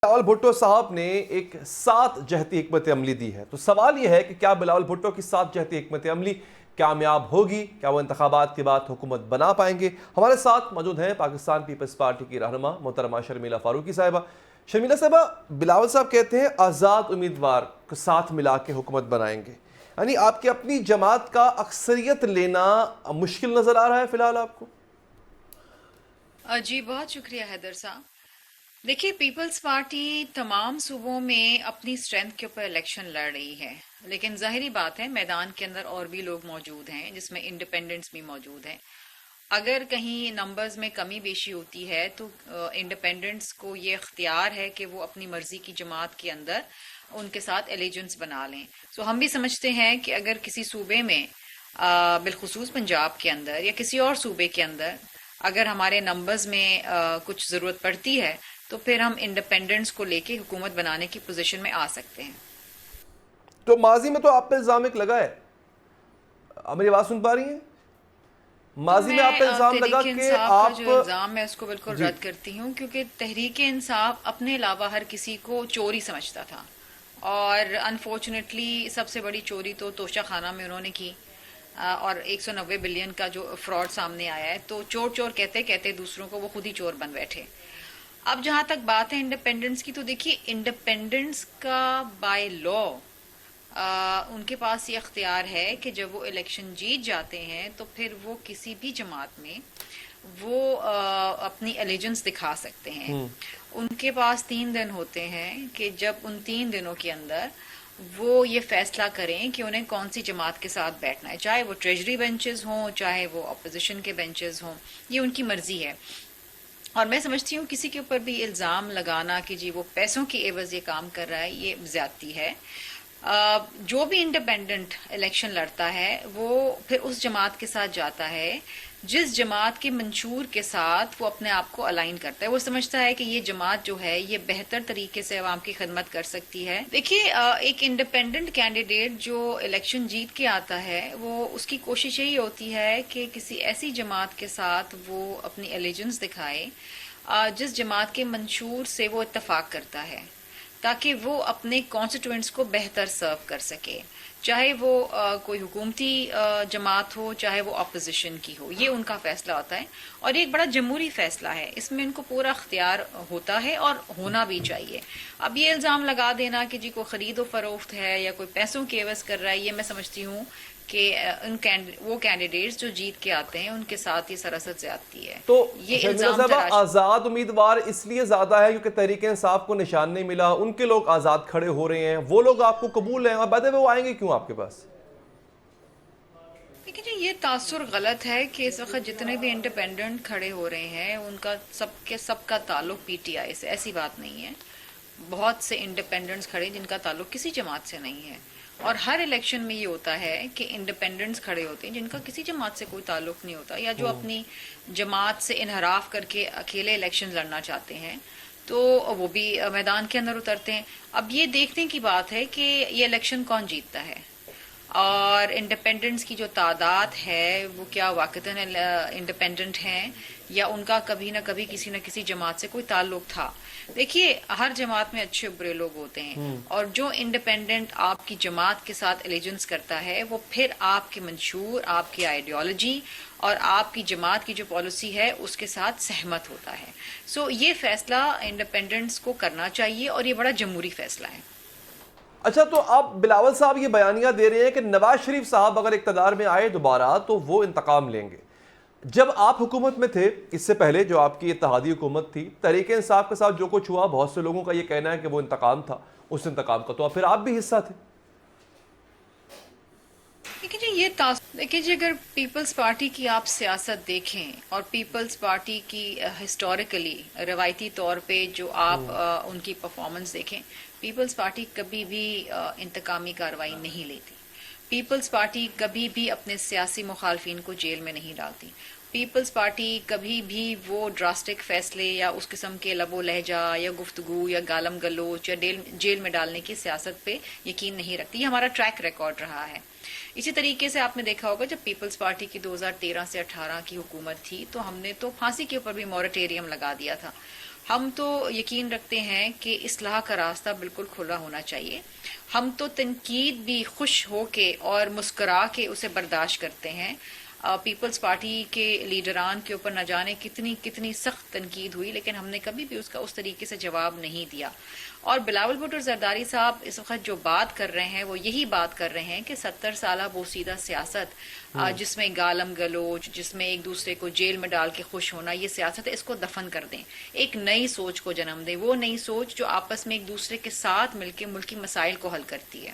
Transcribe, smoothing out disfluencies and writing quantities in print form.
بلاول بھٹو صاحب نے ایک 7 جہتی حکمت عملی دی ہے، تو سوال یہ ہے کہ کیا بلاول بھٹو کی 7 جہتی حکمت عملی کامیاب ہوگی؟ کیا وہ انتخابات کے بعد حکومت بنا پائیں گے؟ ہمارے ساتھ موجود ہیں پاکستان پیپلز پارٹی کی رہنما محترمہ شرمیلا فاروقی صاحبہ۔ شرمیلا صاحبہ، بلاول صاحب کہتے ہیں آزاد امیدوار کو ساتھ ملا کے حکومت بنائیں گے، یعنی آپ کی اپنی جماعت کا اکثریت لینا مشکل نظر آ رہا ہے فی الحال آپ کو؟ جی بہت شکریہ حیدر صاحب۔ دیکھیے، پیپلز پارٹی تمام صوبوں میں اپنی سٹرینتھ کے اوپر الیکشن لڑ رہی ہے، لیکن ظاہری بات ہے میدان کے اندر اور بھی لوگ موجود ہیں جس میں انڈیپینڈنٹس بھی موجود ہیں۔ اگر کہیں نمبرز میں کمی بیشی ہوتی ہے تو انڈیپینڈنٹس کو یہ اختیار ہے کہ وہ اپنی مرضی کی جماعت کے اندر ان کے ساتھ الیجنس بنا لیں۔ سو ہم بھی سمجھتے ہیں کہ اگر کسی صوبے میں بالخصوص پنجاب کے اندر یا کسی اور صوبے کے اندر اگر ہمارے نمبرز میں کچھ ضرورت پڑتی ہے تو پھر ہم انڈیپینڈنٹس کو لے کے حکومت بنانے کی پوزیشن میں آ سکتے ہیں۔ تو ماضی میں تو آپ پہ الزام ایک لگا ہے، میری آواز سن پا رہی ہیں؟ تو ماضی میں میں آپ پہ الزام لگا تحریک کہ انصاف کا آپ جو الزام ہے اس کو بالکل جی رد کرتی ہوں، کیونکہ تحریک انصاف اپنے علاوہ ہر کسی کو چوری سمجھتا تھا، اور انفارچونیٹلی سب سے بڑی چوری تو توشہ خانہ میں انہوں نے کی، اور 190 بلین کا جو فراڈ سامنے آیا ہے، تو چور چور کہتے کہتے دوسروں کو وہ خود ہی چور بن بیٹھے۔ اب جہاں تک بات ہے انڈیپینڈنس کی، تو دیکھیے انڈیپینڈنس کا بائی لا ان کے پاس یہ اختیار ہے کہ جب وہ الیکشن جیت جاتے ہیں تو پھر وہ کسی بھی جماعت میں وہ اپنی الیجنس دکھا سکتے ہیں۔ ان کے پاس 3 دن ہوتے ہیں کہ جب ان 3 دنوں کے اندر وہ یہ فیصلہ کریں کہ انہیں کون سی جماعت کے ساتھ بیٹھنا ہے، چاہے وہ ٹریجری بینچز ہوں چاہے وہ اپوزیشن کے بینچز ہوں، یہ ان کی مرضی ہے۔ اور میں سمجھتی ہوں کسی کے اوپر بھی الزام لگانا کہ جی وہ پیسوں کی عوض یہ کام کر رہا ہے، یہ زیادتی ہے۔ جو بھی انڈیپینڈنٹ الیکشن لڑتا ہے وہ پھر اس جماعت کے ساتھ جاتا ہے جس جماعت کے منشور کے ساتھ وہ اپنے آپ کو الائن کرتا ہے۔ وہ سمجھتا ہے کہ یہ جماعت جو ہے یہ بہتر طریقے سے عوام کی خدمت کر سکتی ہے۔ دیکھیے، ایک انڈیپینڈنٹ کینڈیڈیٹ جو الیکشن جیت کے آتا ہے وہ اس کی کوشش یہی ہوتی ہے کہ کسی ایسی جماعت کے ساتھ وہ اپنی الیجنس دکھائے جس جماعت کے منشور سے وہ اتفاق کرتا ہے، تاکہ وہ اپنے کانسٹیٹوئنٹس کو بہتر سرو کر سکے، چاہے وہ کوئی حکومتی جماعت ہو چاہے وہ اپوزیشن کی ہو۔ یہ ان کا فیصلہ ہوتا ہے، اور یہ ایک بڑا جمہوری فیصلہ ہے، اس میں ان کو پورا اختیار ہوتا ہے اور ہونا بھی چاہیے۔ اب یہ الزام لگا دینا کہ جی کوئی خرید و فروخت ہے یا کوئی پیسوں کی عوض کر رہا ہے، یہ میں سمجھتی ہوں کہ وہ کینڈیڈیٹس جو جیت کے آتے ہیں ان کے ساتھ یہ سراسر زیادتی ہے۔ تو یہ شرمیلا الزام صاحبہ، تراش آزاد امیدوار اس لیے زیادہ ہے کیونکہ تحریک انصاف کو نشان نہیں ملا، ان کے لوگ آزاد کھڑے ہو رہے ہیں، وہ لوگ آپ کو قبول ہیں، اور بعد میں وہ آئیں گے کیوں آپ کے پاس؟ دیکھیں جی، یہ تاثر غلط ہے کہ اس وقت جتنے بھی انڈیپینڈنٹ کھڑے ہو رہے ہیں ان کا سب کا تعلق پی ٹی آئی سے، ایسی بات نہیں ہے۔ بہت سے انڈیپینڈنٹس کھڑے جن کا تعلق کسی جماعت سے نہیں ہے، اور ہر الیکشن میں یہ ہوتا ہے کہ انڈیپینڈنٹس کھڑے ہوتے ہیں جن کا کسی جماعت سے کوئی تعلق نہیں ہوتا، یا جو اپنی جماعت سے انحراف کر کے اکیلے الیکشن لڑنا چاہتے ہیں، تو وہ بھی میدان کے اندر اترتے ہیں۔ اب یہ دیکھنے کی بات ہے کہ یہ الیکشن کون جیتتا ہے، اور انڈیپینڈنٹس کی جو تعداد ہے وہ کیا واقعتاً انڈیپینڈنٹ ہیں یا ان کا کبھی نہ کسی جماعت سے کوئی تعلق تھا۔ دیکھیے، ہر جماعت میں اچھے برے لوگ ہوتے ہیں، اور جو انڈیپینڈنٹ آپ کی جماعت کے ساتھ الیجنس کرتا ہے وہ پھر آپ کے منشور، آپ کی آئیڈیالوجی اور آپ کی جماعت کی جو پالیسی ہے اس کے ساتھ سہمت ہوتا ہے۔ سو یہ فیصلہ انڈیپینڈنٹس کو کرنا چاہیے، اور یہ بڑا جمہوری فیصلہ ہے۔ اچھا، تو آپ بلاول صاحب یہ بیانیہ دے رہے ہیں کہ نواز شریف صاحب اگر اقتدار میں آئے دوبارہ تو وہ انتقام لیں گے۔ جب آپ حکومت میں تھے، اس سے پہلے جو آپ کی اتحادی حکومت تھی، تحریک انصاف کے ساتھ جو کچھ ہوا، بہت سے لوگوں کا یہ کہنا ہے کہ وہ انتقام تھا، اس انتقام کا تو پھر آپ بھی حصہ تھے۔ دیکھیے جی، اگر پیپلز پارٹی کی آپ سیاست دیکھیں اور پیپلز پارٹی کی ہسٹوریکلی روایتی طور پہ جو آپ ان کی پرفارمنس دیکھیں، پیپلز پارٹی کبھی بھی انتقامی کارروائی نہیں لیتی۔ پیپلز پارٹی کبھی بھی اپنے سیاسی مخالفین کو جیل میں نہیں ڈالتی۔ پیپلز پارٹی کبھی بھی وہ ڈراسٹک فیصلے یا اس قسم کے لب و لہجہ یا گفتگو یا گالم گلوچ یا جیل میں ڈالنے کی سیاست پہ یقین نہیں رکھتی۔ یہ ہمارا ٹریک ریکارڈ رہا ہے۔ اسی طریقے سے آپ نے دیکھا ہوگا جب پیپلز پارٹی کی 2013 سے 18 کی حکومت تھی تو ہم نے تو پھانسی کے اوپر بھی موریٹیریم لگا دیا تھا۔ ہم تو یقین رکھتے ہیں کہ اصلاح کا راستہ بالکل کھلا ہونا چاہیے. ہم تو تنقید بھی خوش ہو کے اور مسکرا کے اسے برداشت کرتے ہیں. پیپلز پارٹی کے لیڈران کے اوپر نہ جانے کتنی سخت تنقید ہوئی، لیکن ہم نے کبھی بھی اس کا اس طریقے سے جواب نہیں دیا. اور بلاول بھٹو زرداری صاحب اس وقت جو بات کر رہے ہیں وہ یہی بات کر رہے ہیں کہ 70 سالہ بوسیدہ سیاست جس میں گالم گلوچ، جس میں ایک دوسرے کو جیل میں ڈال کے خوش ہونا، یہ سیاست ہے، اس کو دفن کر دیں. ایک نئی سوچ کو جنم دیں، وہ نئی سوچ جو آپس میں ایک دوسرے کے ساتھ مل کے ملکی مسائل کو حل کرتی ہے.